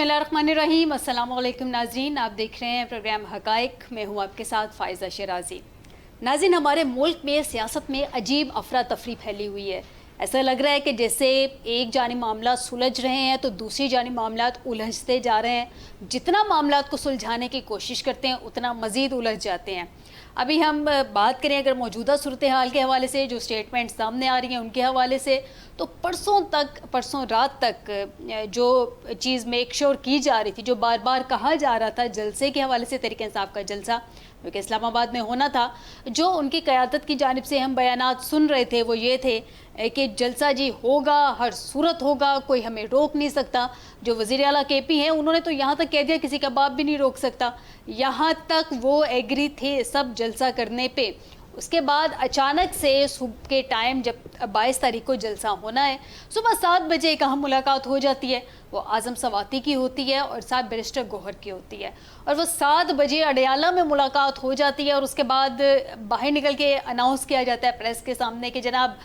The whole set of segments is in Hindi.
बिस्मिल्लाहिर्रहमानिर्रहीम। अस्सलामु अलैकुम नाज़रीन, आप देख रहे हैं प्रोग्राम हक़ाइक़। मैं हूँ आपके साथ फ़ाइज़ा शराज़ी। नाज़रीन, हमारे मुल्क में सियासत में अजीब अफरा तफरी फैली हुई है। ऐसा लग रहा है कि जैसे एक जानिब मामला सुलझ रहे हैं तो दूसरी जानिब मामला उलझते जा रहे हैं। जितना मामला को सुलझाने की कोशिश करते हैं उतना मज़ीद उलझ जाते हैं। अभी हम बात करें अगर मौजूदा सूरत हाल के हवाले से, जो स्टेटमेंट सामने आ रही हैं उनके हवाले से, तो परसों रात तक जो चीज़ मेक श्योर की जा रही थी, जो बार बार कहा जा रहा था जलसे के हवाले से, तहरीक इंसाफ का जलसा क्योंकि इस्लामाबाद में होना था, जो उनकी क़यादत की जानिब से हम बयानात सुन रहे थे वो ये थे कि जलसा जी होगा, हर सूरत होगा, कोई हमें रोक नहीं सकता। जो वज़ीर आला KP हैं उन्होंने तो यहाँ तक कह दिया किसी का बाप भी नहीं रोक सकता। यहाँ तक वो एग्री थे सब जलसा करने पे। उसके बाद अचानक से सुबह के टाइम, जब 22 तारीख को जलसा होना है, सुबह 7 बजे एक अहम मुलाकात हो जाती है। वो आज़म सवाती की होती है और साथ बैरिस्टर गौहर की होती है, और वो 7 बजे अडयाला में मुलाकात हो जाती है। और उसके बाद बाहर निकल के अनाउंस किया जाता है प्रेस के सामने कि जनाब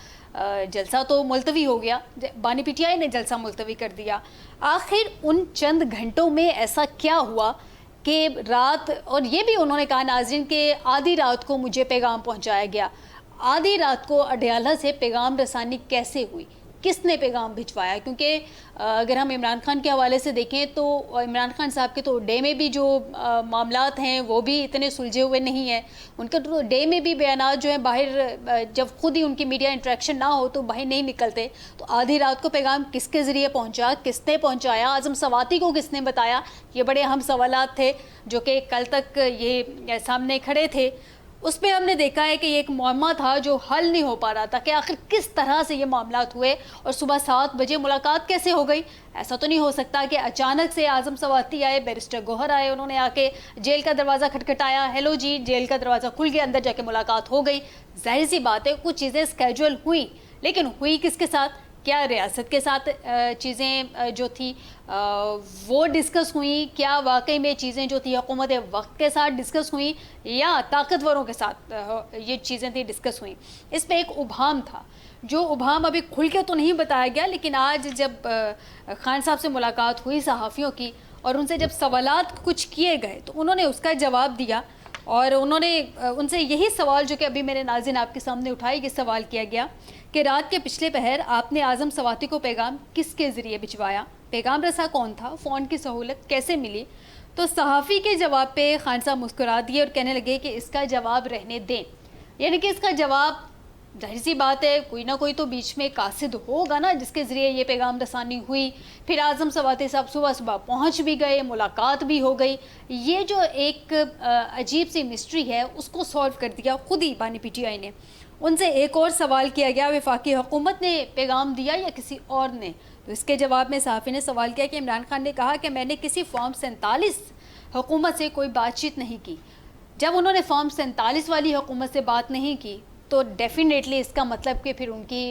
जलसा तो मुलतवी हो गया, बानी PTI ने जलसा मुलतवी कर दिया। आखिर उन चंद घंटों में ऐसा क्या हुआ कि रात, और ये भी उन्होंने कहा नाज़रीन के आधी रात को मुझे पैगाम पहुंचाया गया। आधी रात को अडयाला से पैगाम रसानी कैसे हुई, किसने पैगाम भिजवाया? क्योंकि अगर हम इमरान खान के हवाले से देखें तो इमरान खान साहब के तो डे में भी जो मामलात हैं वो भी इतने सुलझे हुए नहीं हैं। उनके तो डे में भी बयानात जो हैं बाहर, जब खुद ही उनकी मीडिया इंटरेक्शन ना हो तो बाहर नहीं निकलते। तो आधी रात को पैगाम किसके ज़रिए पहुंचा, किसने पहुंचाया, आज़म सवाती को किसने बताया? ये बड़े अहम सवालात थे जो कि कल तक ये सामने खड़े थे। उसमें हमने देखा है कि ये एक मुअम्मा था जो हल नहीं हो पा रहा था कि आखिर किस तरह से ये मामलात हुए और सुबह 7 बजे मुलाकात कैसे हो गई। ऐसा तो नहीं हो सकता कि अचानक से आज़म सवाती आए, बैरिस्टर गौहर आए, उन्होंने आके जेल का दरवाज़ा खटखटाया, हेलो जी, जेल का दरवाज़ा खुल गया, अंदर जाके मुलाकात हो गई। जाहिर सी बात है कुछ चीज़ें स्केजुअल हुई, लेकिन हुई किसके साथ? क्या रियासत के साथ चीज़ें जो थी वो डिस्कस हुई? क्या वाकई में चीज़ें जो थी हुकूमत वक्त के साथ डिस्कस हुई या ताकतवरों के साथ ये चीज़ें थी डिस्कस हुई? इस पर एक उभाम था, जो उभाम अभी खुल के तो नहीं बताया गया, लेकिन आज जब खान साहब से मुलाकात हुई सहाफ़ियों की और उनसे जब सवालात कुछ किए गए तो उन्होंने उसका जवाब दिया। और उन्होंने उनसे यही सवाल जो कि अभी मेरे नाज़रीन आपके सामने उठाई, ये सवाल किया गया कि रात के पिछले पहर आपने आज़म सवाती को पैगाम किसके ज़रिए भिजवाया? पैगाम रसा कौन था? फ़ोन की सहूलत कैसे मिली? तो सहाफ़ी के जवाब पे खान साहब मुस्कुरा दिए और कहने लगे कि इसका जवाब रहने दें। यानी कि इसका जवाब, जाहिर सी बात है कोई ना कोई तो बीच में कासिद होगा ना जिसके ज़रिए ये पैगाम रसानी हुई। फिर आज़म सवाती साहब सुबह सुबह पहुंच भी गए, मुलाकात भी हो गई। ये जो एक अजीब सी मिस्ट्री है उसको सॉल्व कर दिया खुद ही बानी PTI ने। उनसे एक और सवाल किया गया, वफाकी हुकूमत ने पैगाम दिया या किसी और ने? तो इसके जवाब में सहाफ़ी ने सवाल किया कि इमरान खान ने कहा कि मैंने किसी फॉर्म 47 हुकूमत से कोई बातचीत नहीं की। जब उन्होंने फॉर्म 47 वाली हुकूमत से बात नहीं की तो डेफिनेटली इसका मतलब कि फिर उनकी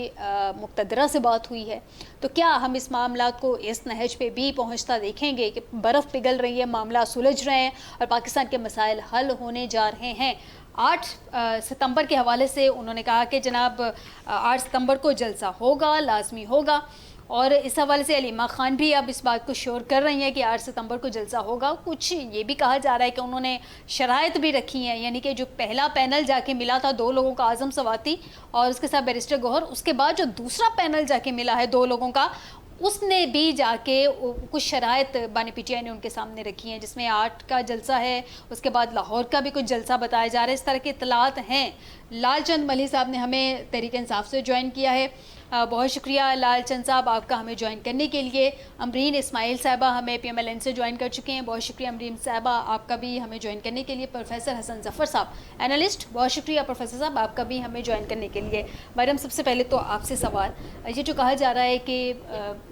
मुक़्तदरा से बात हुई है। तो क्या हम इस मामला को इस नहज पे भी पहुंचता देखेंगे कि बर्फ़ पिघल रही है, मामला सुलझ रहे हैं और पाकिस्तान के मसाइल हल होने जा रहे हैं? 8 सितंबर के हवाले से उन्होंने कहा कि जनाब 8 सितंबर को जलसा होगा, लाजमी होगा। और इस हवाले से अलीमा खान भी अब इस बात को श्योर कर रही हैं कि 8 सितंबर को जलसा होगा। कुछ ये भी कहा जा रहा है कि उन्होंने शराइत भी रखी हैं, यानी कि जो पहला पैनल जाके मिला था 2 लोगों का, आज़म सवाती और उसके साथ बैरिस्टर गौहर, उसके बाद जो दूसरा पैनल जाके मिला है 2 लोगों का, उसने भी जाके कुछ शराइत बानी PTI ने उनके सामने रखी हैं, जिसमें 8 का जलसा है, उसके बाद लाहौर का भी कुछ जलसा बताया जा रहा है। इस तरह की इतलात हैं। लाल चंद मली साहब ने हमें तहरीक इंसाफ से ज्वाइन किया है, बहुत शुक्रिया लाल चंद साहब आपका हमें ज्वाइन करने के लिए। अमरीन इस्माइल साहबा हमें PMLN से ज्वाइन कर चुके हैं, बहुत शुक्रिया अमरीन साहबा आपका भी हमें ज्वाइन करने के लिए। प्रोफेसर हसन जफ़र साहब एनालिस्ट, बहुत शुक्रिया प्रोफेसर साहब आपका भी हमें ज्वाइन करने के लिए। मैडम, सबसे पहले तो आपसे सवाल, ये जो कहा जा रहा है कि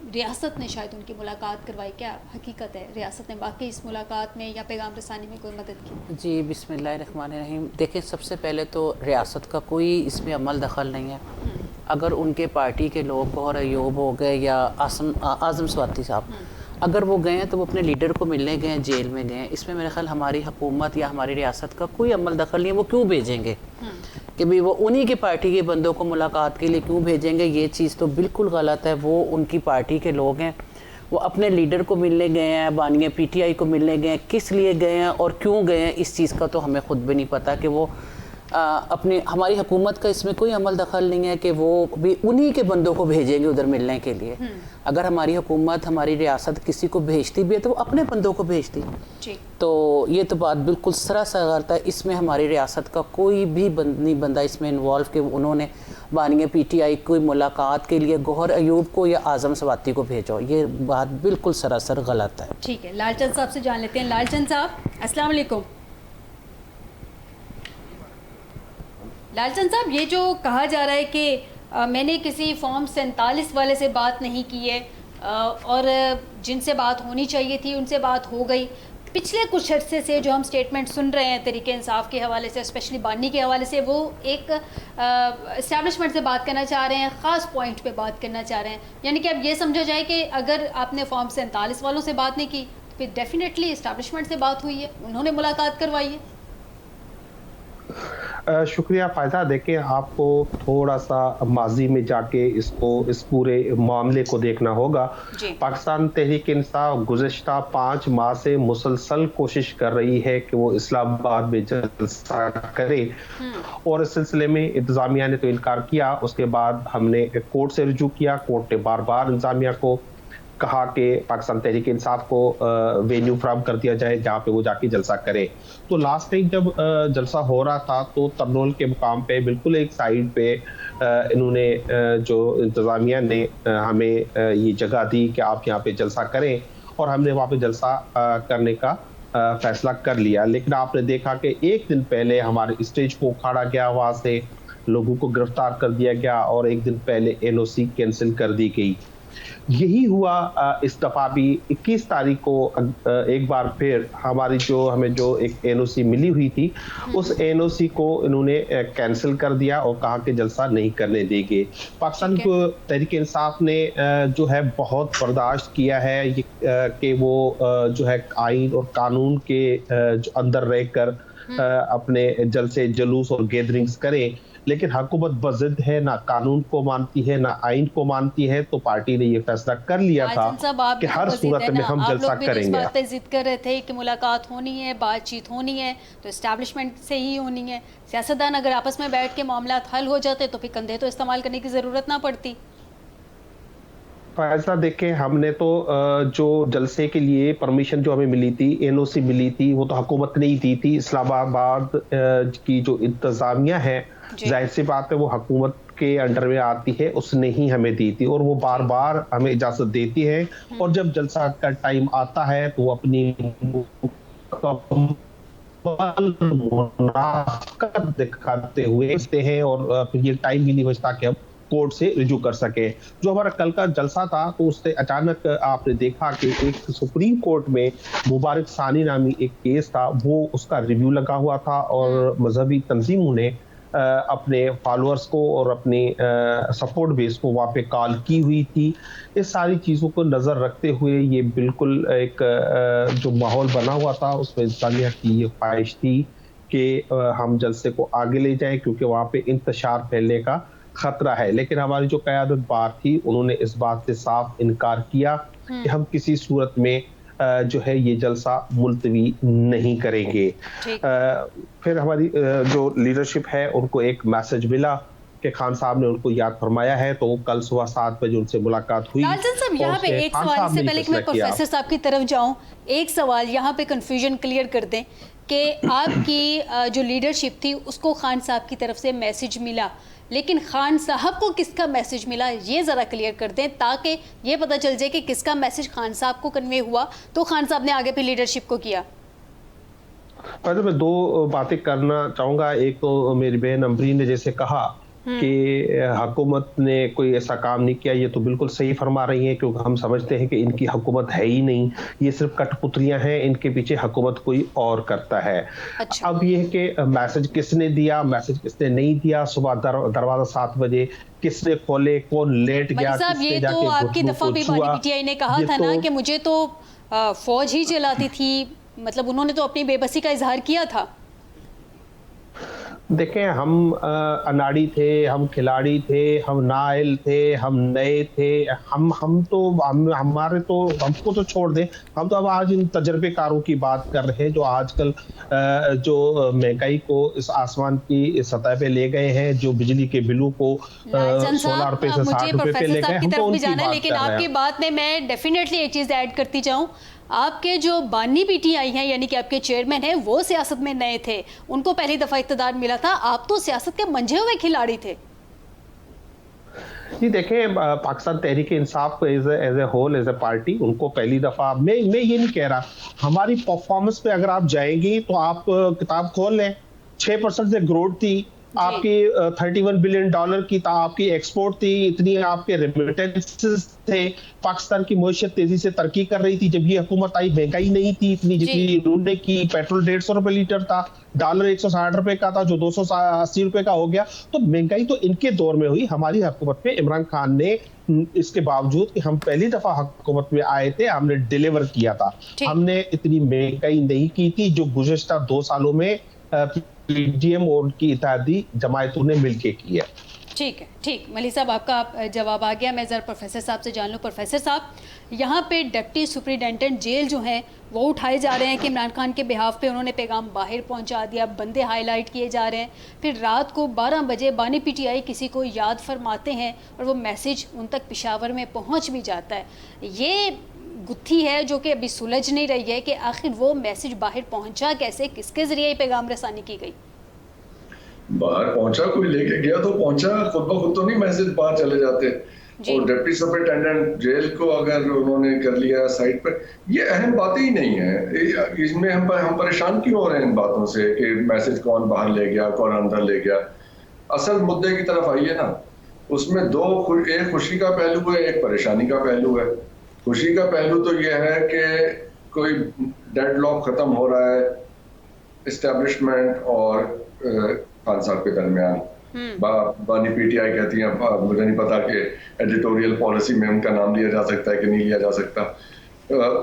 रियासत ने शायद उनकी मुलाकात करवाई, क्या हकीकत है? रियासत ने वाकई इस मुलाकात में या पैगाम रसानी में कोई मदद की? जी, बिस्मिल्लाहिर्रहमानिर्रहीम। देखिए, सबसे पहले तो रियासत का कोई इसमें अमल दखल नहीं है। अगर उनके पार्टी के लोग गौहर अयूब हो गए या आज़म सवाती साहब, अगर वो गए हैं तो वो अपने लीडर को मिलने गए हैं, जेल में गए हैं, इसमें मेरे ख्याल हमारी हुकूमत या हमारी रियासत का कोई अमल दखल नहीं है। वो क्यों भेजेंगे कि भाई वो उन्हीं की पार्टी के बंदों को मुलाकात के लिए क्यों भेजेंगे? ये चीज़ तो बिल्कुल गलत है। वो उनकी पार्टी के लोग हैं, वो अपने लीडर को मिलने गए हैं, बानिया पीटीआई को मिलने गए हैं, किस लिए गए हैं और क्यों गए हैं, इस चीज़ का तो हमें खुद भी नहीं पता कि वो अपनी हमारी हुकूमत का इसमें कोई अमल दखल नहीं है कि वो भी उन्हीं के बंदों को भेजेंगे उधर मिलने के लिए। अगर हमारी हुकूमत, हमारी रियासत किसी को भेजती भी है तो वो अपने बंदों को भेजती। तो ये तो बात बिल्कुल सरासर गलत है। इसमें हमारी रियासत का कोई भी बंदा इसमें इन्वॉल्व कि उन्होंने बानिया पीटीआई कोई मुलाकात के लिए गौहर अयूब को या आज़म स्वाति को भेजो, ये बात बिल्कुल सरासर गलत है। ठीक है, लालचंद साहब से जान लेते हैं। लालचंद साहब, अस्सलाम वालेकुम। लालचंद साहब, ये जो कहा जा रहा है कि मैंने किसी फॉर्म 47 वाले से बात नहीं की है और जिनसे बात होनी चाहिए थी उनसे बात हो गई, पिछले कुछ अर्से से जो हम स्टेटमेंट सुन रहे हैं तरीके इंसाफ के हवाले से, स्पेशली बानी के हवाले से, वो एक इस्टेब्लिशमेंट से बात करना चाह रहे हैं, ख़ास पॉइंट पे बात करना चाह रहे हैं। यानी कि अब ये समझा जाए कि अगर आपने फॉर्म 47 वालों से बात नहीं की तो फिर डेफिनेटली इस्टेब्लिशमेंट से बात हुई है, उन्होंने मुलाकात करवाई है। शुक्रिया फ़ायदा। देखिए, आपको थोड़ा सा माजी में जाके इस पूरे मामले को देखना होगा। पाकिस्तान तहरीक इंसाफ गुज़िश्ता 5 माह से मुसलसल कोशिश कर रही है कि वो इस्लामाबाद में जलसा करे और इस सिलसिले में इंतज़ामिया ने तो इनकार किया। उसके बाद हमने कोर्ट से रुजू किया। कोर्ट ने बार बार इंतज़ामिया को कहा कि पाकिस्तान तहरीक इंसाफ को वेन्यू फ्राहम कर दिया जाए जहाँ पे वो जाके जलसा करे। तो लास्ट टाइम जब जलसा हो रहा था तो तरनोल के मुकाम पे बिल्कुल एक साइड पे इन्होंने जो इंतज़ामिया ने हमें ये जगह दी कि आप यहाँ पे जलसा करें और हमने वहाँ पे जलसा करने का फैसला कर लिया। लेकिन आपने देखा कि एक दिन पहले हमारे स्टेज को उखाड़ा गया, वहाँ से लोगों को गिरफ्तार कर दिया गया और एक दिन पहले NOC कैंसिल कर दी गई। यही हुआ इस दफा भी 21 तारीख को एक बार फिर हमें जो एक NOC मिली हुई थी उस NOC को इन्होंने कैंसिल कर दिया और कहा कि जलसा नहीं करने देंगे। पाकिस्तान को तहरीक इंसाफ ने जो है बहुत बर्दाश्त किया है कि वो जो है आइन और कानून के अंदर रहकर अपने जलसे जुलूस और गैदरिंग्स करें, लेकिन हुकूमत बज़िद है, ना कानून को मानती है ना आइन को मानती है। तो पार्टी ने ये फैसला कर लिया था कि हर सूरत में हम जलसा करेंगे। आप लोग भी जिद कर रहे थे कि मुलाकात होनी है, बातचीत होनी है तो एस्टैब्लिशमेंट से ही होनी है। सियासतदान अगर आपस में बैठ के मामला हल हो जाते तो फिर कंधे तो इस्तेमाल करने की ज़रूरत ना पड़ती। ऐसा देखें, हमने तो जो जलसे के लिए परमिशन जो हमें मिली थी, NOC मिली थी, वो तो हुकूमत ने ही दी थी। इस्लामाबाद की जो इंतज़ामिया है, जाहिर सी बात है वो हुकूमत के अंडर में आती है, उसने ही हमें दी थी और वो बार बार हमें इजाज़त देती है और जब जलसा का टाइम आता है तो वो अपनी मुनाफ़क़त दिखाते हुए हैं और फिर ये टाइम भी नहीं बचता कि हम कोर्ट से रिजू कर सके। जो हमारा कल का जलसा था तो उससे अचानक आपने देखा कि एक सुप्रीम कोर्ट में मुबारक सानी नामी एक केस था, वो उसका रिव्यू लगा हुआ था और मजहबी तंजीमों ने अपने फॉलोअर्स को और अपनी सपोर्ट बेस को वहाँ पे कॉल की हुई थी। इस सारी चीज़ों को नज़र रखते हुए ये बिल्कुल एक जो माहौल बना हुआ था उसमें इंसानियत की ये ख्वाहिश थी कि हम जलसे को आगे ले जाएं क्योंकि वहाँ पे इंतशार फैलने का खतरा है। लेकिन हमारी जो क़यादत बार थी उन्होंने इस बात से साफ इनकार किया कि हम किसी सूरत में जो है ये जलसा मुलतवी नहीं करेंगे। फिर हमारी जो लीडरशिप है उनको एक मैसेज मिला कि खान साहब ने उनको याद फरमाया है, तो कल सुबह 7 बजे उनसे मुलाकात हुई। लालचंद साहब, यहाँ पे एक सवाल से पहले कि मैं प्रोफेसर साहब की तरफ जाऊँ, एक सवाल यहाँ पे कंफ्यूजन क्लियर कर दें कि आपकी जो लीडरशिप थी उसको खान साहब की तरफ से मैसेज मिला, लेकिन खान साहब को किसका मैसेज मिला ये ज़रा क्लियर कर दें ताकि ये पता चल जाए कि किसका मैसेज खान साहब को कन्वे हुआ तो खान साहब ने आगे फिर लीडरशिप को किया। पहले मैं 2 बातें करना चाहूँगा। एक तो मेरी बहन अमरीन ने जैसे कहा कि हुकूमत ने कोई ऐसा काम नहीं किया, ये तो बिल्कुल सही फरमा रही है क्योंकि हम समझते हैं कि इनकी हुकूमत है ही नहीं, ये सिर्फ कठपुतलियां हैं, इनके पीछे हुकूमत कोई और करता है। अच्छा। अब ये है कि मैसेज किसने दिया, मैसेज किसने नहीं दिया, सुबह दरवाजा 7 बजे किसने खोले, कौन लेट गया, ये तो आपकी दफा भी PTI ने कहा था ना कि मुझे तो फौज ही चलाती थी, मतलब उन्होंने तो अपनी बेबसी का इजहार किया था। देखें, हम अनाड़ी थे, हम खिलाड़ी थे, हम नाअहल थे, हम नए थे, हमारे तो हमको तो छोड़ दें। हम तो अब आज इन तजर्बेकारों की बात कर रहे हैं जो आजकल जो महंगाई को इस आसमान की सतह पे ले गए हैं, जो बिजली के बिलों को लालचंद 16 रुपए से साहब, 60 मुझे रुपए पे प्रोफेसर ले गए, साहब की हम तो तरफ भी उनकी जाना है, बात लेकिन कर रहे आपकी हैं। बात में मैं डेफिनेटली एक चीज़ ऐड करती जाऊं। आपके जो बानी पीटीआई हैं, यानी कि आपके चेयरमैन हैं, वो सियासत में नए थे, उनको पहली दफ़ा इक़्तिदार मिला था। आप तो सियासत के मंझे हुए खिलाड़ी थे। जी देखें, Pakistan Tehreek Insaf as a whole, as a party, उनको पहली दफा मैं ये नहीं कह रहा, हमारी परफॉर्मेंस पे अगर आप जाएंगी तो आप किताब खोल लें। 6% से ग्रोथ थी आपकी, 31 बिलियन डॉलर की आपकी एक्सपोर्ट थी, इतनी आपके रेमिटेंसेस थे, पाकिस्तान की मईशत तेजी से तरक्की कर रही थी। जब ये हुकूमत आई महंगाई नहीं थी इतनी जितनी इन्होंने की, पेट्रोल 150 रुपए लीटर था, डॉलर 160 रुपए का था जो 280 रुपए का हो गया। तो महंगाई तो इनके दौर में हुई, हमारी हुकूमत में इमरान खान ने इसके बावजूद कि हम पहली दफा हुकूमत में आए थे, हमने डिलीवर किया था। हमने इतनी महंगाई नहीं की थी जो गुज़िश्ता 2 सालों में पीडीएम और उनकी इत्तेहादी जमायतों ने मिलके की है। ठीक है, ठीक। मलिक साहब, आपका जवाब आ गया। मैं ज़रा प्रोफेसर साहब से जान लूँ। प्रोफेसर साहब, यहाँ पे डिप्टी सुपरिटेंडेंट जेल जो हैं वो उठाए जा रहे हैं कि इमरान खान के बिहाफ पे उन्होंने पैगाम बाहर पहुँचा दिया, बंदे हाईलाइट किए जा रहे हैं। फिर रात को 12 बजे बानी पीटीआई किसी को याद फरमाते हैं और वो मैसेज उन तक पेशावर में पहुँच भी जाता है। ये गुत्थी है जो कि अभी सुलझ नहीं रही है कि आखिर वो मैसेज बाहर पहुंचा कैसे, किसके जरिए पैगाम रसानी की गई। बाहर पहुंचा, कोई लेके गया तो पहुंचा, खुद ब खुद तो नहीं मैसेज बाहर चले जाते। और डिप्टी सुपरिटेंडेंट जेल को अगर उन्होंने कर लिया साइड पर, ये अहम बातें ही नहीं है। इसमें हम परेशान क्यों हो रहे हैं इन बातों से कि मैसेज कौन बाहर ले गया, कौन अंदर ले गया। असल मुद्दे की तरफ आइए ना। उसमें एक खुशी का पहलू है, एक परेशानी का पहलू है। खुशी का पहलू तो यह है कि कोई डेडलॉक खत्म हो रहा है एस्टेब्लिशमेंट और खान साहब के दरमियान। बानी पीटीआई कहती हैं, मुझे नहीं पता कि एडिटोरियल पॉलिसी में उनका नाम लिया जा सकता है कि नहीं लिया जा सकता।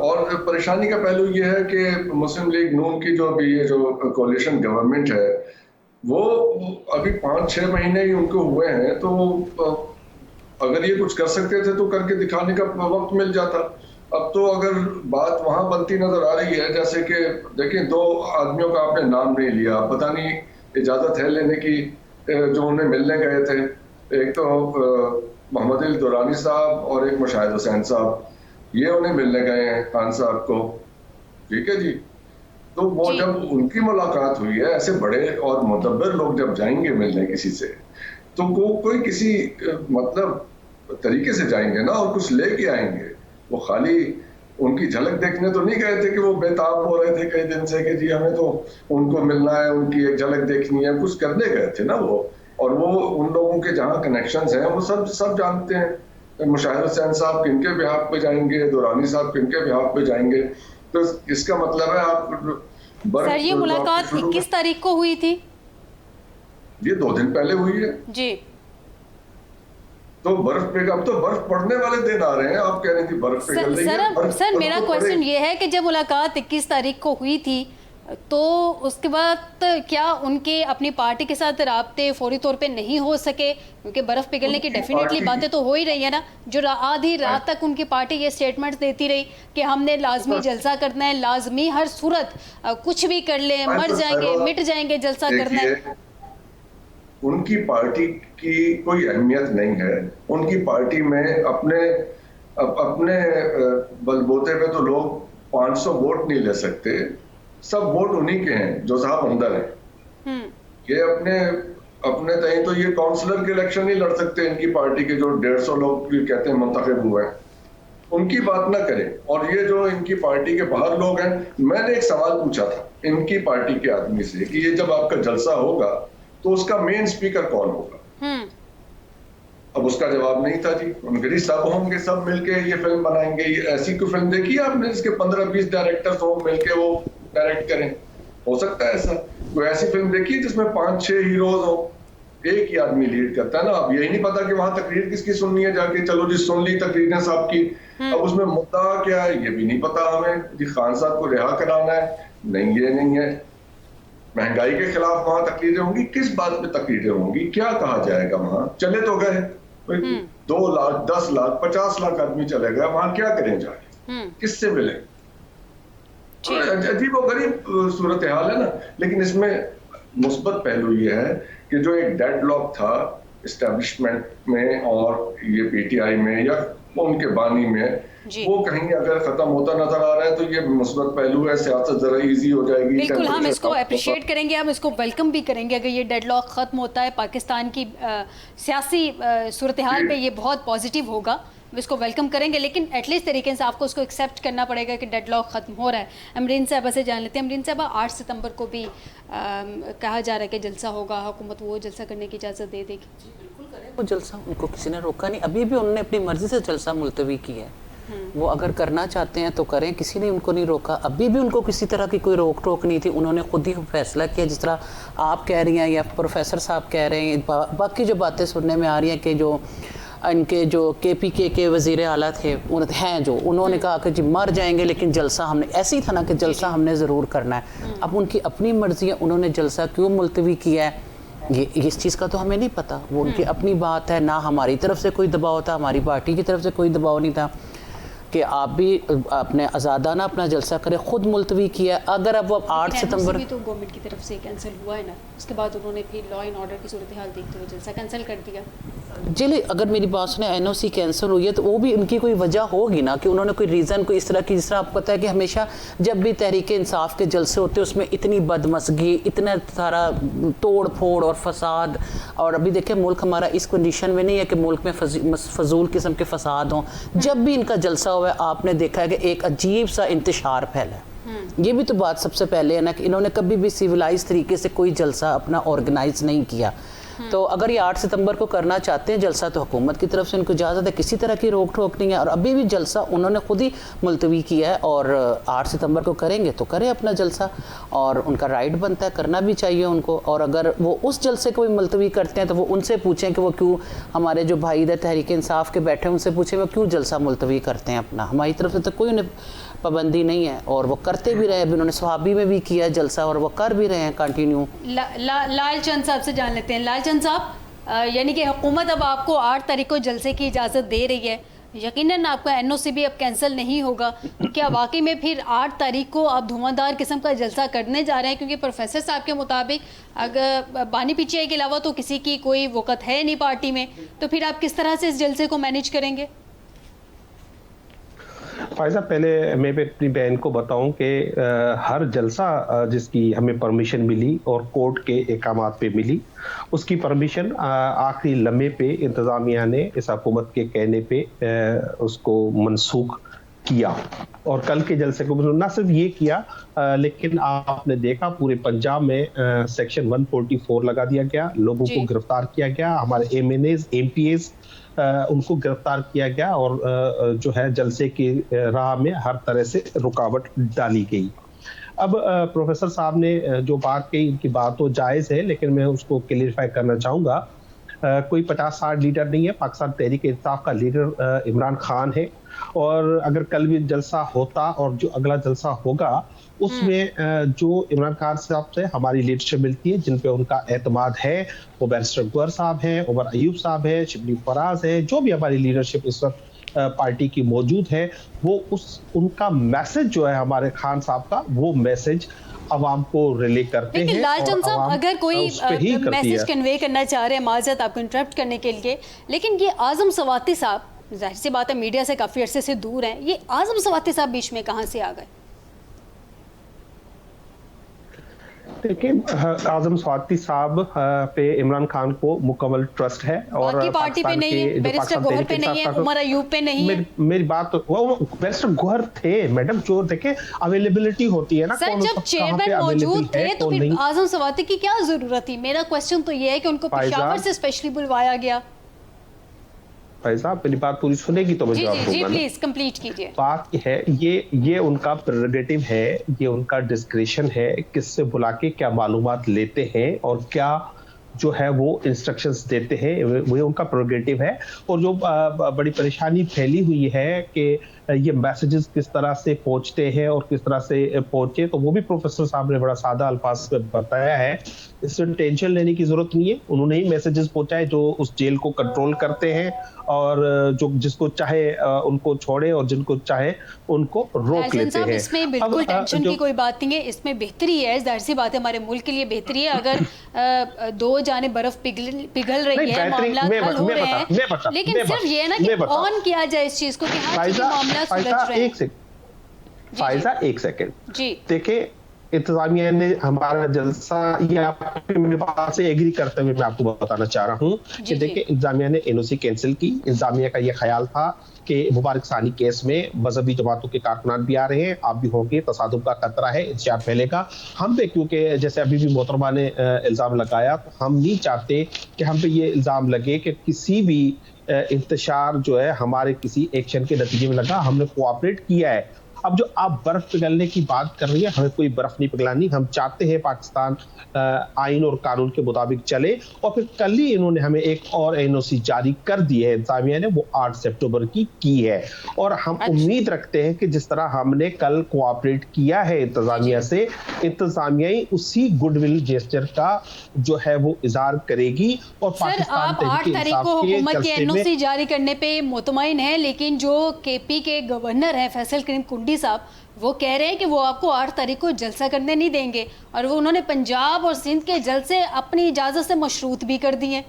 और परेशानी का पहलू यह है कि मुस्लिम लीग नून की जो अभी ये जो कोalition गवर्नमेंट है, वो अभी 5-6 महीने ही उनको हुए हैं। तो अगर ये कुछ कर सकते थे तो करके दिखाने का वक्त मिल जाता। अब तो अगर बात वहां बनती नजर आ रही है, जैसे कि देखिए 2 आदमियों का आपने नाम नहीं लिया, पता नहीं इजाजत है लेने की जो उन्हें मिलने गए थे। एक तो मोहम्मद अली दुरानी साहब और एक मुशाहिद हुसैन साहब, ये उन्हें मिलने गए हैं खान साहब को। ठीक है जी। तो वो जब उनकी मुलाकात हुई है, ऐसे बड़े और मुतब्बर लोग जब जाएंगे मिलने किसी से, तो कोई किसी मतलब तरीके से जाएंगे ना और कुछ लेके आएंगे। वो खाली उनकी झलक देखने तो नहीं गए थे कि वो बेताब हो रहे थे कई दिन से कि जी हमें तो उनको मिलना है, उनकी एक झलक देखनी है, कुछ करने गए थे ना वो। और वो उन लोगों के जहाँ कनेक्शंस हैं वो सब जानते हैं। मुशाहिद हुसैन साहब किनके बिहाफ पे जाएंगे, दुरानी साहब किनके बिहाफ पे जाएंगे। तो इसका मतलब है आप सर, ये मुलाकात 21 तारीख को हुई थी, ये 2 दिन पहले हुई है जी। तो अब तो बर्फ पड़ने वाले दिन आ रहे हैं, आप कह रही थी बर्फ पिघल रही है। सर मेरा क्वेश्चन ये है कि जब मुलाकात 21 तारीख को हुई थी तो उसके बाद क्या उनके अपनी पार्टी के साथ राब्ते फौरी तौर पे नहीं हो सके? क्योंकि बर्फ पिघलने की डेफिनेटली बातें तो हो ही रही है ना। जो आधी रात तक उनकी पार्टी ये स्टेटमेंट देती रही कि हमने लाजमी जलसा करना है, लाजमी हर सूरत कुछ भी कर ले, मर जाएंगे मिट जाएंगे, जलसा करना है। उनकी पार्टी की कोई अहमियत नहीं है। उनकी पार्टी में अपने बलबूते पे तो लोग 500 वोट नहीं ले सकते। सब वोट उन्हीं के हैं जो साहब अंदर हैं। ये अपने तय तो ये काउंसलर के इलेक्शन नहीं लड़ सकते इनकी पार्टी के जो 150 लोग कहते हैं मुंतखब हुए हैं, उनकी बात ना करें। और ये जो इनकी पार्टी के बाहर लोग हैं, मैंने एक सवाल पूछा था इनकी पार्टी के आदमी से कि ये जब आपका जलसा होगा तो उसका मेन स्पीकर कौन होगा? अब उसका जवाब नहीं था जी। उनके सब होंगे, सब मिलके ये फिल्म बनाएंगे। ऐसी कोई फिल्म देखी है आपने जिसके 15-20 डायरेक्टर्स हो मिलके वो डायरेक्ट करें? हो सकता है ऐसा? कोई ऐसी फिल्म देखी है जिसमें 5-6 हीरोज हो, एक ही आदमी लीड करता है ना? अब यही नहीं पता कि वहां तकरीर किसकी सुननी है जाके, चलो जी सुन ली तकरीर साहब की। अब उसमें मुद्दा क्या है ये भी नहीं पता हमें। जी खान साहब को रिहा कराना है, नहीं ये नहीं है। महंगाई के खिलाफ वहां तकरीरें होंगी, किस बात पे तकरीरें होंगी, क्या कहा जाएगा? वहां चले तो गए 2 लाख 10 लाख 50 लाख आदमी चले गए, वहां क्या करें जाके, किससे मिले? अजीब और गरीब सूरत हाल है ना। लेकिन इसमें मुस्बत पहलू ये है कि जो एक डेडलॉक था एस्टेब्लिशमेंट में और ये पीटीआई में या उनके बानी में, वो कहीं अगर खत्म होता नजर आ रहा है तो ये मुस्बत पहलू है, सियासत जरा इजी हो जाएगी। बिल्कुल, हम इसको अप्रिशिएट करेंगे, हम इसको वेलकम भी करेंगे अगर ये डेडलॉक खत्म होता है। पाकिस्तान की सियासी सूरत हाल पे ये बहुत पॉजिटिव होगा, इसको वेलकम करेंगे। लेकिन एटलीस्ट तरीके से आपको उसको एक्सेप्ट करना पड़ेगा कि डेडलॉक ख़त्म हो रहा है। अमरीन साहबा से जान लेते हैं। अमरीन साहबा, 8 सितंबर को भी कहा जा रहा है कि जलसा होगा, हुकूमत वो जलसा करने की इजाज़त दे देगी। बिल्कुल करें वो जलसा, उनको किसी ने रोका नहीं। अभी भी उन्होंने अपनी मर्जी से जलसा मुलतवी किया है, वो अगर करना चाहते हैं तो करें, किसी ने उनको नहीं रोका। अभी भी उनको किसी तरह की कोई रोक टोक नहीं थी, उन्होंने खुद ही फैसला किया। जिस तरह आप कह रही हैं या प्रोफेसर साहब कह रहे हैं, बाकी जो बातें सुनने में आ रही हैं कि जो इनके जो KPK के वज़ीर आला थे हैं, जो उन्होंने कहा कि जी मर जाएंगे लेकिन जलसा हमने, ऐसे ही था ना कि जलसा हमने ज़रूर करना है। अब उनकी अपनी मर्ज़ी है, उन्होंने जलसा क्यों मुलतवी किया है ये इस चीज़ का तो हमें नहीं पता, वो उनकी अपनी बात है। ना हमारी तरफ से कोई दबाव था, हमारी पार्टी की तरफ से कोई दबाव नहीं था कि आप भी अपने आज़ादाना अपना जलसा करें, खुद मुलतवी किया। अगर अब 8 सितंबर भी तो गवर्नमेंट की तरफ से कैंसिल हुआ है ना, उसके बाद उन्होंने फिर लॉ एंड ऑर्डर की सूरत हाल देखते हुए जलसा कैंसिल कर दिया। जी, अगर मेरी बात सुने, NOC कैंसिल हुई है तो वो भी उनकी कोई वजह होगी ना, कि उन्होंने कोई रीज़न कोई इस तरह की, जिस तरह आपको पता है कि हमेशा जब भी तहरीक इंसाफ के जलसे होते हैं उसमें इतनी बदमज़गी, इतना सारा तोड़ फोड़ और फसाद। और अभी देखें मुल्क हमारा इस कंडीशन में नहीं है कि मुल्क में फजूल किस्म के फसाद हों। जब भी इनका जलसा हुआ है आपने देखा है कि एक अजीब सा इंतशार फैला है। ये भी तो बात सबसे पहले है ना कि इन्होंने कभी भी सिविलाइज तरीके से कोई जलसा अपना ऑर्गेनाइज नहीं किया। तो अगर ये 8 सितंबर को करना चाहते हैं जलसा, तो हुकूमत की तरफ से उनको इजाज़त है, किसी तरह की रोक टोक नहीं है। और अभी भी जलसा उन्होंने खुद ही मुलतवी किया है, और 8 सितंबर को करेंगे तो करें अपना जलसा, और उनका राइट बनता है, करना भी चाहिए उनको। और अगर वो उस जलसे को भी मुलतवी करते हैं तो वो उनसे पूछें कि वो क्यों, हमारे जो भाई इधर तहरीक इंसाफ के बैठे हैं उनसे पूछें वो क्यों जलसा मुलतवी करते हैं अपना। हमारी तरफ से तो कोई उन्हें पाबंदी नहीं है, और वो करते भी रहे। अभी उन्होंने स्वाबी में भी किया जलसा और वो कर भी रहे हैं कंटिन्यू। लालचंद साहब से जान लेते हैं। लालचंद साहब, यानी कि हुकूमत अब आपको 8 तारीख को जलसे की इजाज़त दे रही है, यकीनन आपका NOC भी अब कैंसिल नहीं होगा। क्या वाकई में फिर 8 तारीख को आप धुआंधार किस्म का जलसा करने जा रहे हैं? क्योंकि प्रोफेसर साहब के मुताबिक अगर बानी PTI के अलावा तो किसी की कोई वक़्त है नहीं पार्टी में, तो फिर आप किस तरह से इस जलसे को मैनेज करेंगे? फायजा, पहले मैं अपनी बहन को बताऊं कि हर जलसा जिसकी हमें परमिशन मिली और कोर्ट के अहकामात पे मिली, उसकी परमिशन आखिरी लम्हे पे इंतज़ामिया ने इस हुकूमत के कहने पे उसको मनसूख किया। और कल के जलसे को ना सिर्फ ये किया, लेकिन आपने देखा पूरे पंजाब में सेक्शन 144 लगा दिया गया, लोगों को गिरफ्तार किया गया, हमारे MNAs MPAs उनको गिरफ्तार किया गया, और जो है जलसे की राह में हर तरह से रुकावट डाली गई। अब प्रोफेसर साहब ने जो बात कही, उनकी बात तो जायज़ है, लेकिन मैं उसको क्लियरिफाई करना चाहूँगा। कोई 50-60 लीडर नहीं है, पाकिस्तान तहरीक इंसाफ का लीडर इमरान खान है। और अगर कल भी जलसा होता और जो अगला जलसा होगा उसमें जो इमरान खान साहब से हमारी लीडरशिप मिलती है, जिन पे उनका एतमाद है, वो बैरिस्टर गौहर साहब हैं, उमर अयूब साहब हैं, शिबली फराज है, जो भी हमारी लीडरशिप इस वक्त पार्टी की मौजूद है, वो उनका मैसेज जो है हमारे खान साहब का, वो मैसेज अवाम को रिले करते हैं। लालचंद साहब, अगर कोई मैसेज कन्वे करना चाह रहे हैं, माजरत आपको इंटरप्ट करने के लिए, लेकिन ये आजम सवाती साहब, जाहिर सी बात है मीडिया से काफ़ी अरसे से दूर हैं, ये आजम सवाती साहब बीच में कहाँ से आ गए? देखिए, आजम स्वाति साहब पे इमरान खान को मुकम्मल ट्रस्ट है, और बाकी पार्टी पे नहीं है, बैरिस्टर गौहर पे नहीं है, उमर अयूब पे नहीं है। मेरी बात तो वो बैरिस्टर गौहर थे मैडम, जो देखे अवेलेबिलिटी होती है ना, सर जब चेयरमैन मौजूद थे तो फिर आजम स्वाति की क्या जरूरत थी? मेरा क्वेश्चन तो ये है कि उनको पेशावर से स्पेशली बुलवाया गया। भाई साहब, मेरी बात पूरी सुनेगी तो मैं जवाब दूंगा। जी प्लीज कंप्लीट कीजिए। बात है ये उनका प्रेरोगेटिव है, ये उनका डिस्क्रिशन है, किससे बुला के क्या मालूमात लेते हैं और क्या जो है वो इंस्ट्रक्शंस देते हैं, वो उनका प्रेरोगेटिव है। और जो बड़ी परेशानी फैली हुई है कि ये मैसेजेस किस तरह से पहुंचते हैं और किस तरह से पहुंचे, तो वो भी प्रोफेसर साहब ने बड़ा सादा अल्फाज में बताया है। इसमें टेंशन लेने की जरूरत नहीं है, उन्होंने ही मैसेजेस पहुंचाए जो उस जेल को कंट्रोल करते हैं और जो जिसको चाहे उनको छोड़े और जिनको चाहे उनको रोक लेते हैं। इसमें बिल्कुल टेंशन की कोई बात नहीं है, इसमें बेहतरी है, जाहिर सी बात है हमारे मुल्क के लिए बेहतरी है अगर दो जाने बर्फ पिघल रही है, मामला हल हो रहे हैं, लेकिन सिर्फ ये ना कि ऑन किया जाए इस चीज को कि हाँ मामला सुलझ रहे हैं। फायजा एक सेकंड जी देखिए, इंतजामिया ने हमारा जलसा, ये आपके मेरे बात से एग्री करते हुए मैं आपको बताना चाह रहा हूँ कि देखिए इंतजामिया ने एनओसी कैंसिल की। इंतजामिया का ये ख्याल था कि मुबारक सानी केस में मजहबी जमातों के कारकुनान भी आ रहे हैं, आप भी होंगे, तसादुम का खतरा है, इंतशार फैलेगा हम पे, क्योंकि जैसे अभी भी मोहतरमा ने इल्जाम लगाया, तो हम नहीं चाहते कि हम पे ये इल्जाम लगे कि किसी भी इंतशार जो है हमारे किसी एक्शन के नतीजे में लगा, हमने कोऑपरेट किया है। अब जो आप बर्फ पिघलने की बात कर रही है, हमें कोई बर्फ नहीं पिघलानी, हम चाहते हैं पाकिस्तान आइन और कानून के मुताबिक चले। और फिर कल ही इन्होंने हमें एक और एनओसी जारी कर दी है इंतजामिया ने, वो 8 सितंबर की है। और हम उम्मीद रखते हैं कि जिस तरह हमने कल कोऑपरेट किया है इंतजामिया से, इंतजामिया ही उसी गुडविल जेस्चर का जो है वो इजहार करेगी। और पाकिस्तान आप 8 तारीख को हुकूमत की एनओसी जारी करने पे मुतमईन है, लेकिन जो केपी के गवर्नर हैं फैसल करीम कुंडी साहब, वो कह रहे हैं कि वो आपको 8 तारीख को जलसा करने नहीं देंगे, और वो उन्होंने पंजाब और सिंध के जलसे अपनी इजाजत से मशरूत भी कर दिए।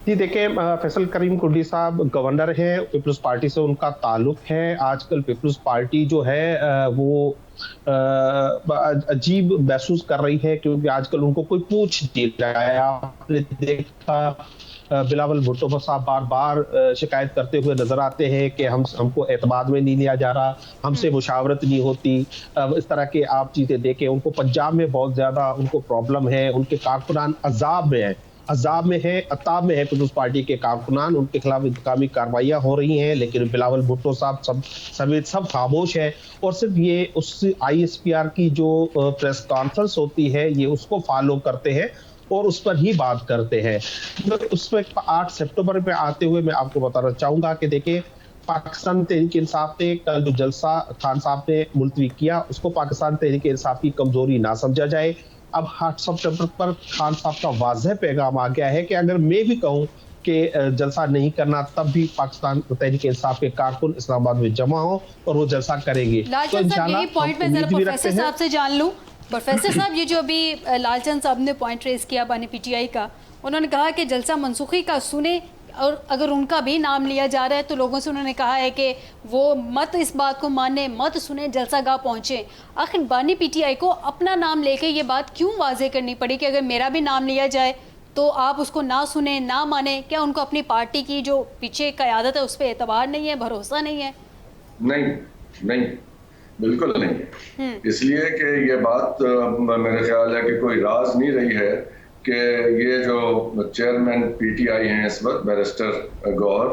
जी देखिए, फैसल करीम कुंडी साहब गवर्नर हैं, पीपल्स पार्टी से उनका ताल्लुक है। आजकल पीपल्स पार्टी जो है वो अजीब महसूस कर रही है, क्योंकि आजकल उनको कोई पूछ नहीं रहा है। आपने देखा बिलावल भुट्टो साहब बार बार शिकायत करते हुए नजर आते हैं कि हमको एतमाद में नहीं लिया जा रहा, हमसे मुशावरत नहीं होती, इस तरह के आप चीजें देखें। उनको पंजाब में बहुत ज्यादा उनको प्रॉब्लम है, उनके कारकुनान अजाब में है, अताब में है। पीपल्स पार्टी के कारकुनान, उनके खिलाफ इंतकामी कार्रवाइयां हो रही हैं, लेकिन बिलावल भुट्टो साहब समेत सब खामोश है। और सिर्फ ये उस ISPR की जो प्रेस कॉन्फ्रेंस होती है, ये उसको फॉलो करते हैं और उस पर ही बात करते हैं। तो उसमें 8 सितंबर पे आते हुए मैं आपको बताना चाहूंगा कि देखिए, पाकिस्तान तहरीक इंसाफ ने कल जो जलसा खान साहब ने मुलतवी किया, उसको पाकिस्तान तहरीक इंसाफ की कमजोरी ना समझा जाए। अब 8 सितंबर पर खान साहब का वाज़ेह पैगाम आ गया है कि अगर मैं भी कहूँ कि जलसा नहीं करना, तब भी पाकिस्तान तहरीक इंसाफ के कारकुन इस्लामाबाद में जमा हो और वो जलसा करेंगे। तो इंशाल्लाह पॉइंट में जरा प्रोफेसर साहब से जान लूं। प्रोफेसर साहब, ये जो अभी लालचंद साहब ने पॉइंट रेज किया बानी PTI का, उन्होंने कहा कि जलसा मनसूखी का सुने, और अगर उनका भी नाम लिया जा रहा है तो लोगों से उन्होंने कहा है कि वो मत इस बात को माने, मत सुने, जलसा गाह पहुँचे। आखिर बानी PTI को अपना नाम लेके ये बात क्यों वाजे करनी पड़ी कि अगर मेरा भी नाम लिया जाए तो आप उसको ना सुने, ना माने? क्या उनको अपनी पार्टी की जो पीछे क़यादत है उस पर एतबार नहीं है, भरोसा नहीं है? नहीं, बिल्कुल नहीं। इसलिए कि ये बात मेरे ख्याल है कि कोई राज नहीं रही है कि ये जो चेयरमैन PTI हैं इस वक्त, बैरिस्टर गौहर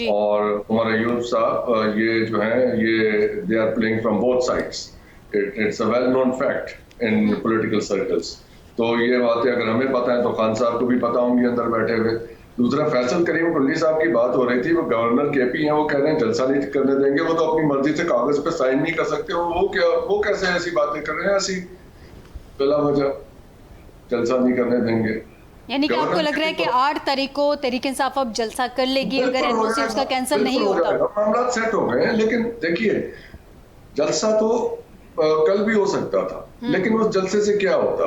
और उमर अयूब साहब, ये जो हैं ये they are playing from both sides. It's a well known fact in political circles. तो ये बातें अगर हमें पता है तो खान साहब को भी पता होंगी अंदर बैठे हुए। दूसरा, फैसल करीम कुंडी साहब की बात हो रही थी, वो गवर्नर KP हैं, वो कह रहे हैं जलसा नहीं करने देंगे, वो तो अपनी मर्जी से कागज पे साइन नहीं कर सकते। वो कैसे ऐसी बातें कर रहे हैं, ऐसी बिला वजह जलसा नहीं करने देंगे? यानी कि आपको लग रहा है कि 8 तारीख को तहरीक इंसाफ अब जलसा कर लेगी अगर NOC उसका कैंसिल नहीं होता? मामला सेट हो गए हैं, लेकिन देखिए जलसा तो कल भी हो सकता था, लेकिन उस जलसे से क्या होता?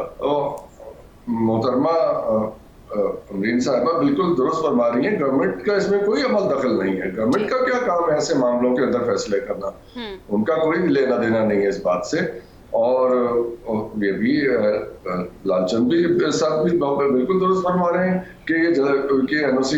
मोहतरमा अमरीन साहबा बिल्कुल दुरुस्त फरमा रही है, गवर्नमेंट का इसमें कोई अमल दखल नहीं है। गवर्नमेंट का क्या काम है ऐसे मामलों के अंदर फैसले करना? उनका कोई लेना देना नहीं है इस बात से। और ये भी लालचंद भी साहब भी बिल्कुल दुरुस्त फरमा रहे हैं कि ये NOC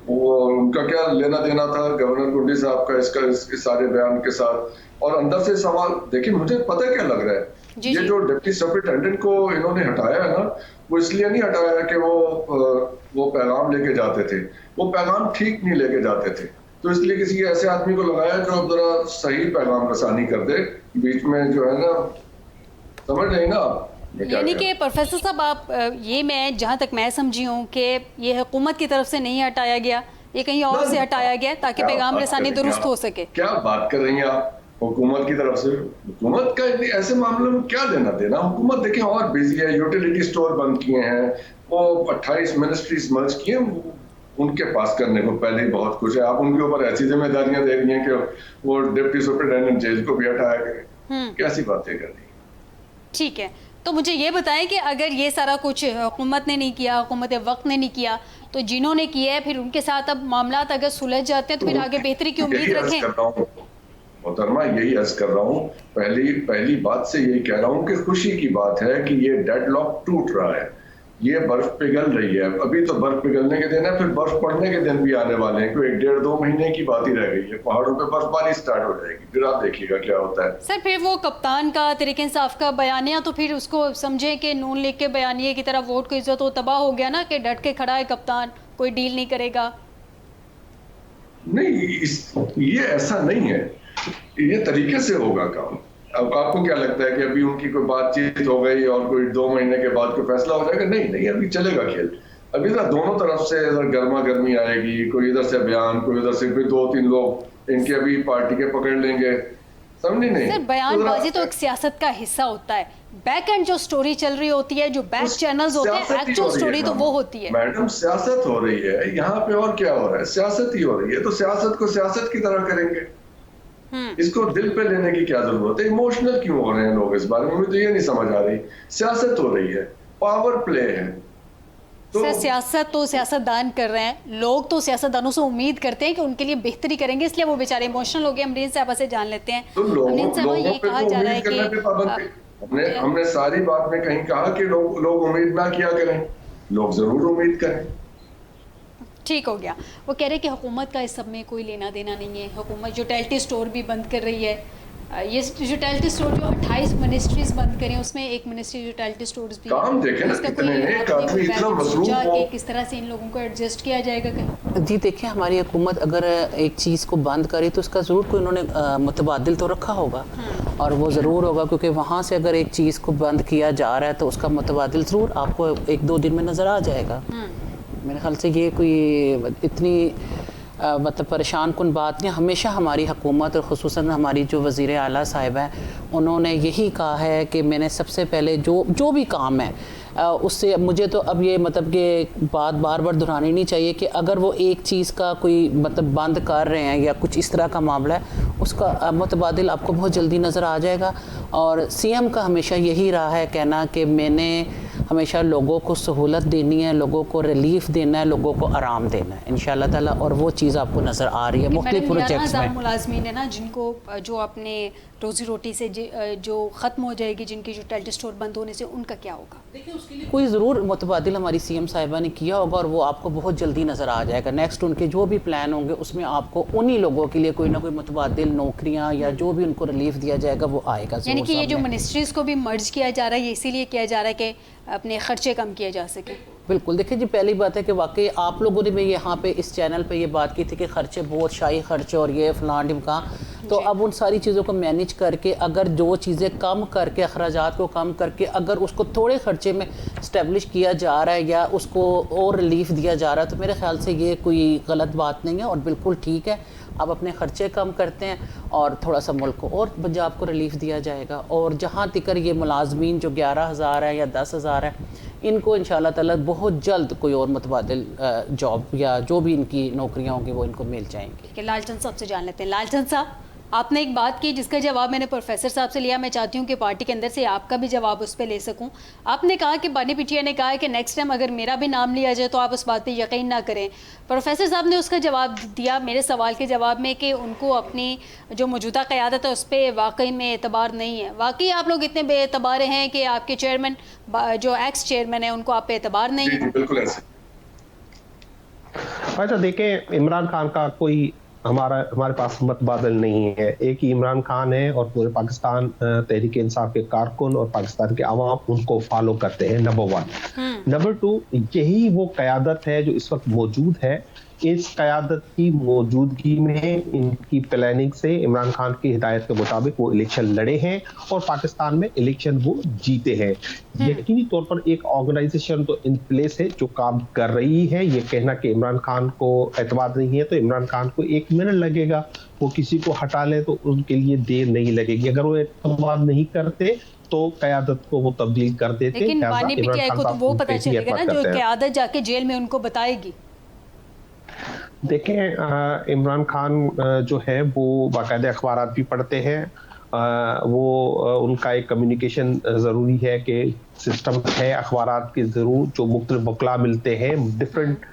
उनका क्या लेना देना था गवर्नर कुंडी साहब का इसके सारे बयान के साथ। और अंदर से सवाल देखिए, मुझे पता क्या लग रहा है, ये जो डिप्टी सुपरिटेंडेंट को इन्होंने हटाया है ना, वो इसलिए नहीं हटाया है कि वो पैगाम लेके जाते थे, वो पैगाम ठीक नहीं लेके जाते थे, तो इसलिए किसी ऐसे आदमी को लगाया जो अब जरा सही पैगाम रसानी कर दे। बीच में जो है ना, समझ नहीं ना आप? यानी कि प्रोफेसर साहब, आप ये मैं जहाँ तक मैं समझी हूँ कि ये हुकूमत की तरफ से नहीं हटाया गया, ये कहीं और से हटाया गया ताकि पैगाम रसानी दुरुस्त हो सके? क्या बात कर रही हैं आप हुकूमत की तरफ से? हुकूमत का ऐसे मामलों में क्या लेना देना? हुकूमत देखें और बिजी है, यूटिलिटी स्टोर बंद किए हैं, वो 28 मिनिस्ट्रीज मर्ज किए, उनके पास करने को पहले ही बहुत कुछ है। आप उनके ऊपर ऐसी जिम्मेदारियां दे रही हैं कि वो डिप्टी सुपरिटेंडेंट जेल को भी हटाया करें। कैसी बातें कर रही हैं? ठीक है, तो मुझे ये बताएं कि अगर ये सारा कुछ हुकूमत ने नहीं किया, हुकूमत वक्त ने नहीं किया, तो जिन्होंने किया है फिर उनके साथ अब मामला अगर सुलझ जाते हैं तो फिर आगे बेहतरी की उम्मीद रखें? मोहतरमा यही अर्ज कर रहा हूँ, पहली बात से यही कह रहा हूँ कि खुशी की बात है कि ये डेडलॉक टूट रहा है, ये बर्फ पिघल रही है। अभी तो बर्फ पिघलने के दिन है, फिर बर्फ पड़ने के दिन भी आने वाले हैं, कोई 1.5-2 महीने की बात ही रह गई है। पहाड़ों पे बर्फबारी स्टार्ट हो जाएगी, फिर आप देखिएगा क्या होता है। सर फिर वो कप्तान का तहरीक इंसाफ का बयानिया, तो फिर उसको समझे कि नून लीग के बयानिए की तरह वोट की इज्जत हो, तबाह हो गया ना कि डट के खड़ा है कप्तान, कोई डील नहीं करेगा। नहीं, ये ऐसा नहीं है, ये तरीके से होगा काम। अब आपको क्या लगता है कि अभी उनकी कोई बातचीत हो गई और कोई 2 महीने के बाद कोई फैसला हो जाएगा? नहीं, अभी चलेगा खेल। अभी ना दोनों तरफ से इधर गर्मा गर्मी आएगी, कोई इधर से बयान, कोई उधर से, कोई 2-3 लोग इनके अभी पार्टी के पकड़ लेंगे, समझे नहीं? सर बयानबाजी तो एक सियासत का हिस्सा होता है, बैक एंड जो स्टोरी चल रही होती है, जो बैक चैनल्स होते हैं, एक्चुअल स्टोरी तो वो होती है। मैडम सियासत हो रही है यहाँ पे, और क्या हो रहा है? सियासत ही हो रही है, तो सियासत को सियासत की तरह करेंगे। इसको दिल पे लेने की क्या जरूरत है? इमोशनल क्यों हो रहे हैं लोग इस बारे में? मुझे तो ये नहीं समझ आ रही। सियासत हो रही है, पावर प्ले है। तो सर सियासत तो सियासतदान कर रहे हैं, लोग तो सियासतदानों से उम्मीद करते हैं कि उनके लिए बेहतरी करेंगे, इसलिए वो बेचारे इमोशनल हो गए। अमरीन साहब से जान लेते हैं। तो लोगों पे कहा जा रहा है कि हमने सारी बात में कहीं कहा कि लोग उम्मीद ना किया करें, लोग जरूर उम्मीद करें। ठीक हो गया। वो कह रहे कि हुकूमत का इस सब में कोई लेना देना नहीं है, हुकूमत यूटिलिटी स्टोर भी बंद कर रही है। ये यूटिलिटी स्टोर जो 28 मिनिस्ट्रीज बंद करें, उसमें एक मिनिस्ट्री यूटिलिटी स्टोर्स भी काम देखें ना, किस तरह से इन लोगों को एडजस्ट किया जाएगा कहीं? जी देखिए, हमारी हुकूमत अगर एक चीज़ को बंद करे तो उसका ज़रूर कोई उन्होंने मुतबादिल तो रखा होगा, और वो ज़रूर होगा, क्योंकि वहाँ से अगर एक चीज़ को बंद किया जा रहा है तो उसका मुतबादिल ज़रूर आपको 1-2 दिन में नज़र आ जाएगा। मेरे ख्याल से ये कोई इतनी मतलब परेशान कुन बात नहीं। हमेशा हमारी हुकूमत और ख़ुसूसन हमारी जो वज़ीर आला साहिब हैं, उन्होंने यही कहा है कि मैंने सबसे पहले जो भी काम है उससे, मुझे तो अब ये मतलब कि बात बार बार दोहरानी नहीं चाहिए कि अगर वो एक चीज़ का कोई मतलब बंद कर रहे हैं या कुछ इस तरह का मामला है, उसका मुतबादिल आपको बहुत जल्दी नज़र आ जाएगा। और सीएम का हमेशा यही रहा है कहना कि मैंने हमेशा लोगों को सहूलत देनी है, लोगों को रिलीफ देना है, लोगों को आराम देना है इंशाअल्लाह ताला, और वो चीज़ आपको नज़र आ रही है मुख्तलिफ प्रोजेक्ट्स में। मुलाज़मीन है ना, जिनको जो अपने रोज़ी रोटी से जो ख़त्म हो जाएगी, जिनकी जो यूटिलिटी स्टोर बंद होने से, उनका क्या होगा? देखिए उसके लिए कोई ज़रूर मुतबादिल हमारी सीएम साहिबा ने किया होगा, और वो आपको बहुत जल्दी नज़र आ जाएगा। नेक्स्ट उनके जो भी प्लान होंगे उसमें आपको उन्हीं लोगों के लिए कोई ना कोई मुतबादिल नौकरियाँ या जो भी उनको रिलीफ दिया जाएगा वो आएगा। यानी कि ये जो मिनिस्ट्रीज़ को भी मर्ज किया जा रहा है, ये इसीलिए किया जा रहा है कि अपने खर्चे कम किए जा सके। बिल्कुल। देखिए जी, पहली बात है कि वाकई आप लोगों ने भी यहाँ पे इस चैनल पे ये बात की थी कि खर्चे बहुत शाही खर्चे और ये फलान ढिमका, तो अब उन सारी चीज़ों को मैनेज करके अगर जो चीज़ें कम करके, अखराजात को कम करके, अगर उसको थोड़े खर्चे में इस्टेब्लिश किया जा रहा है या उसको और रिलीफ दिया जा रहा है, तो मेरे ख्याल से ये कोई गलत बात नहीं है और बिल्कुल ठीक है। आप अपने खर्चे कम करते हैं और थोड़ा सा मुल्क को और पंजाब को रिलीफ दिया जाएगा। और जहाँ तिकर ये मुलाजमीन जो 11,000 है या 10,000 है, इनको इंशाअल्लाह ताला बहुत जल्द कोई और मुतबादिल जॉब या जो भी इनकी नौकरियाँ होंगी वो इनको मिल जाएंगी। लालचंद साहब से जान लेते हैं। लालचंद साहब, आपने एक बात की जिसका जवाब मैंने प्रोफेसर साहब से लिया, मैं चाहती हूँ कि पार्टी के अंदर से आपका भी जवाब उस पर ले सकूँ। आपने कहा कि बानी पिटिया ने कहा कि नेक्स्ट टाइम अगर मेरा भी नाम लिया जाए तो आप उस बात पे यकीन ना करें। प्रोफेसर साहब ने उसका जवाब दिया मेरे सवाल के जवाब में कि उनको अपनी जो मौजूदा क़यादत है उस पर वाकई में एतबार नहीं है। वाकई आप लोग इतने बेएतबार हैं कि आपके चेयरमैन जो एक्स चेयरमैन है उनको आप पे एतबार नहीं है? बिल्कुल ऐसे। अच्छा देखें, इमरान खान का कोई हमारे पास मतबादल नहीं है। एक ही इमरान खान है और पूरे पाकिस्तान तहरीक इंसाफ के कारकुन और पाकिस्तान के आवाम उनको फॉलो करते हैं, नंबर 1। नंबर 2, यही वो क़यादत है जो इस वक्त मौजूद है इस क़यादत की मौजूदगी में, इनकी प्लानिंग से इमरान खान की हिदायत के मुताबिक वो इलेक्शन लड़े हैं और पाकिस्तान में इलेक्शन वो जीते हैं। यकीनी तौर पर एक ऑर्गेनाइजेशन तो इन प्लेस है जो काम कर रही है। ये कहना कि इमरान खान को एतबार नहीं है, तो इमरान खान को 1 मिनट लगेगा, वो किसी को हटा ले तो उनके लिए देर नहीं लगेगी। अगर वो एतबार नहीं करते तो क़यादत को वो तब्दील कर देते। लेकिन बानी पीटीआई को तो वो पता चलेगा ना जो क़यादत जाके जेल में उनको बताएगी। देखें, इमरान खान जो है वो बाकायदा अखबारात भी पढ़ते हैं। वो उनका एक कम्युनिकेशन ज़रूरी है कि सिस्टम है अखबारात के ज़रूर, जो मुख्तलिफ वकला मिलते हैं, डिफरेंट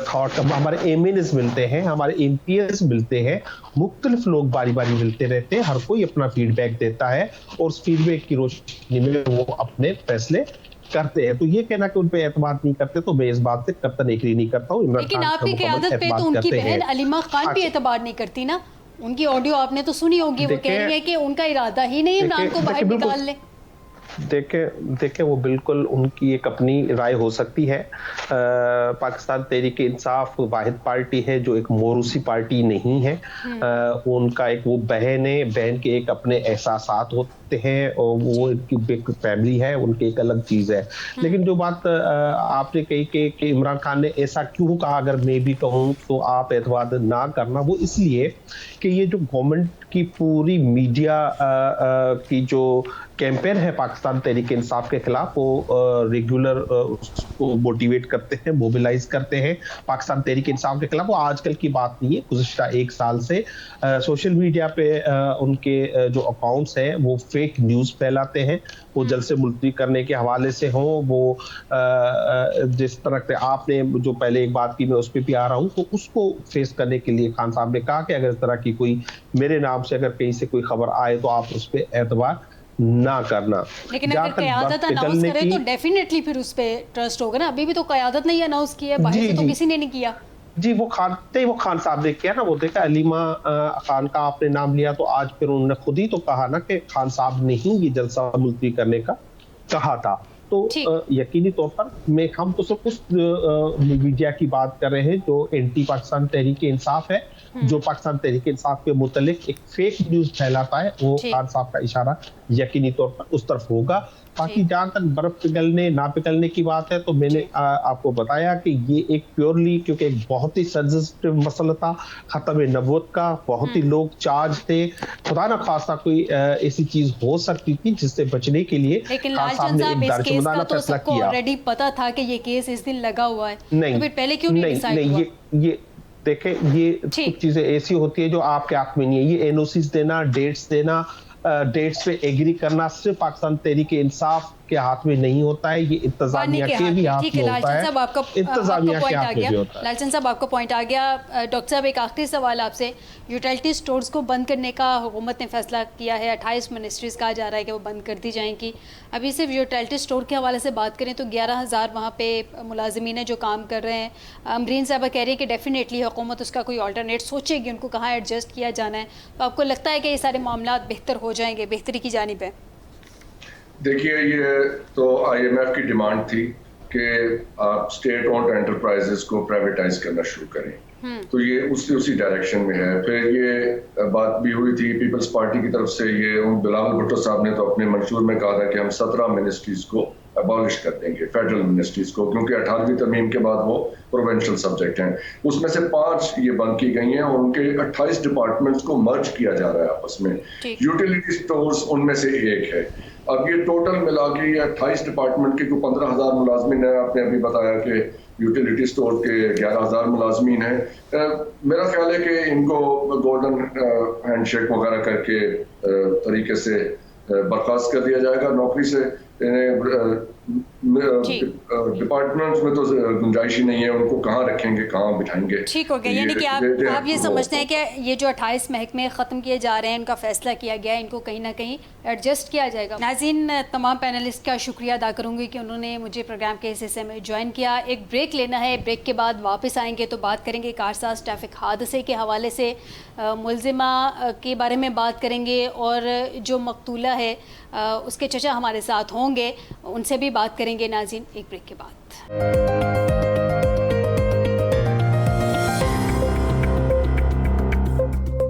थॉट, हमारे एमएनएस मिलते हैं, हमारे एमपीएस मिलते हैं, मुख्तलिफ लोग बारी बारी मिलते रहते हैं, हर कोई अपना फीडबैक देता है और उस फीडबैक की रोशनी में वो अपने फैसले करते हैं। तो ये कहना कि उन पे एतमाद नहीं करते, तो मैं इस बात से कतई एग्री नहीं करता हूँ। लेकिन आपकी क़यादत पे तो उनकी बहन अलीमा खान भी एतबार नहीं करती ना। उनकी ऑडियो आपने तो सुनी होगी, वो कह रही है कि उनका इरादा ही नहीं इमरान को बाहर निकाल ले। देखे वो बिल्कुल उनकी एक अपनी राय हो सकती है। पाकिस्तान तहरीक-ए- इंसाफ वाहिद पार्टी है जो एक मोरूसी पार्टी नहीं है। उनका एक वो बहन है, बहन के एक अपने एहसासात होते हैं और वो एक फैमिली है, उनकी एक अलग चीज है। लेकिन जो बात आपने कही कि इमरान खान ने ऐसा क्यों कहा, अगर मैं भी कहूँ तो आप एतवाद ना करना, वो इसलिए कि ये जो गवर्नमेंट की पूरी मीडिया की जो कैंपेन है पाकिस्तान तहरीक इंसाफ के खिलाफ, वो रेगुलर उसको मोटिवेट करते हैं, मोबिलाइज करते हैं पाकिस्तान तहरीक इंसाफ के खिलाफ। वो आजकल की बात नहीं है, गुज़िश्ता 1 साल से सोशल मीडिया पे उनके जो अकाउंट्स हैं वो फेक न्यूज़ फैलाते हैं। वो जलसे मुलतवी करने के हवाले से हों, वो जिस तरह से आपने जो पहले एक बात की, मैं उस पर भी आ रहा हूँ, तो उसको फेस करने के लिए खान साहब ने कहा कि अगर इस तरह की कोई मेरे नाम से अगर कहीं से कोई खबर आए तो आप उस पर एतबार ना करना। लेकिन अगर क़यादत अनाउंस करे तो डेफिनेटली फिर उस पे ट्रस्ट होगा ना। अभी भी तो क़यादत ने ही अनाउंस किया है, बाहर से तो किसी ने नहीं किया। जी, वो खान साहब ने किया ना। वो देखा अलीमा खान का आपने नाम लिया, तो आज फिर उन्होंने खुद ही तो कहा ना कि खान साहब ने ही ये जलसा मुलतवी करने का कहा था। तो यकीनी तौर पर हम तो सिर्फ उस मीडिया की बात कर रहे हैं जो एंटी पाकिस्तान तहरीक इंसाफ है, जो पाकिस्तान तहरीक इंसाफ के मुतल्लिक एक फेक न्यूज फैलाता है। वो खान साहब का इशारा यकीनी तौर पर उस तरफ होगा। बाकी जहाँ तक बर्फ पिघलने ना पिघलने की बात है, तो मैंने आपको बताया कि ये एक प्योरली, क्योंकि एक बहुत ही सेंसिटिव मसला था, खत्म नबूवत का, बहुत ही लोग चार्ज थे, खुदा ना खास्ता कोई ऐसी चीज हो सकती थी जिससे बचने के लिए खान साहब ने एक दर्जमंदाना फैसला किया। ऑलरेडी पता था कि ये केस इस दिन लगा हुआ है, नहीं, तो फिर पहले क्यों नहीं डिसाइड हुआ? ये देखें, ये कुछ चीजें ऐसी होती है जो आपके हाथ में नहीं है। ये एनओसीज देना, डेट्स देना, डेट्स पे एग्री करना सिर्फ पाकिस्तान तहरीक इंसाफ के हाथ में नहीं होता है, ये इंतजामिया के भी हाथ में होता है। इंतजामिया के हाथ में भी होता है। लालचंद साहब, आपका पॉइंट आ गया। डॉक्टर साहब, एक आखिरी सवाल आपसे। यूटिलिटी स्टोर्स को बंद करने का हुकूमत ने फैसला किया है। 28 मिनिस्ट्रीज कहा जा रहा है कि वो बंद कर दी जाएंगी। अभी सिर्फ यूटिलिटी स्टोर के हवाले से बात करें तो 11,000 वहाँ पे मुलाजिमीन है जो काम कर रहे हैं। अमरीन साहबा कह रही है कि डेफिनेटली हुकूमत उसका कोई अल्टरनेट सोचेगी, उनको कहाँ एडजस्ट किया जाना है। तो आपको लगता है कि ये सारे मामला बेहतर हो जाएंगे, बेहतरी की जानिब है? देखिए, ये तो IMF की डिमांड थी कि आप स्टेट ओन्ड एंटरप्राइजेस को प्राइवेटाइज करना शुरू करें, तो ये उसी डायरेक्शन में है। फिर ये बात भी हुई थी पीपल्स पार्टी की तरफ से, ये बिलावल भुट्टो साहब ने तो अपने मंशूर में कहा था कि हम 17 मिनिस्ट्रीज को अबॉलिश कर देंगे, फेडरल मिनिस्ट्रीज को, क्योंकि 18वीं तरमीम के बाद वो प्रोविंशियल सब्जेक्ट हैं। उसमें से 5 ये बंद की गई हैं और उनके 28 डिपार्टमेंट्स को मर्ज किया जा रहा है आपस में। यूटिलिटी स्टोर्स उनमें से एक है। अब ये टोटल मिला के 28 डिपार्टमेंट के 15,000 मुलाजमीन है। आपने अभी बताया कि यूटिलिटी स्टोर के 11,000 मुलाजमीन हैं। मेरा ख्याल है कि इनको गोल्डन हैंडशेक वगैरह करके तरीके से बर्खास्त कर दिया जाएगा नौकरी से। डिपार्टमेंट्स में तो गुंजाइश ही नहीं है, उनको कहाँ रखेंगे, कहाँ बिठाएंगे। ठीक हो गया, यानी कि आप ये समझते हैं कि ये जो 28 महकमे ख़त्म किए जा रहे हैं, इनका फैसला किया गया है, इनको कहीं ना कहीं एडजस्ट किया जाएगा। नाज़रीन, तमाम पैनलिस्ट का शुक्रिया अदा करूँगी कि उन्होंने मुझे प्रोग्राम के इस हिस्से में ज्वाइन किया। एक ब्रेक लेना है, ब्रेक के बाद वापस आएंगे तो बात करेंगे कारसाज ट्रैफिक हादसे के हवाले से, मुलजिमा के बारे में बात करेंगे और जो मकतूला है उसके चचा हमारे साथ होंगे, उनसे भी बात करेंगे। नाज़रीन, एक ब्रेक के बाद।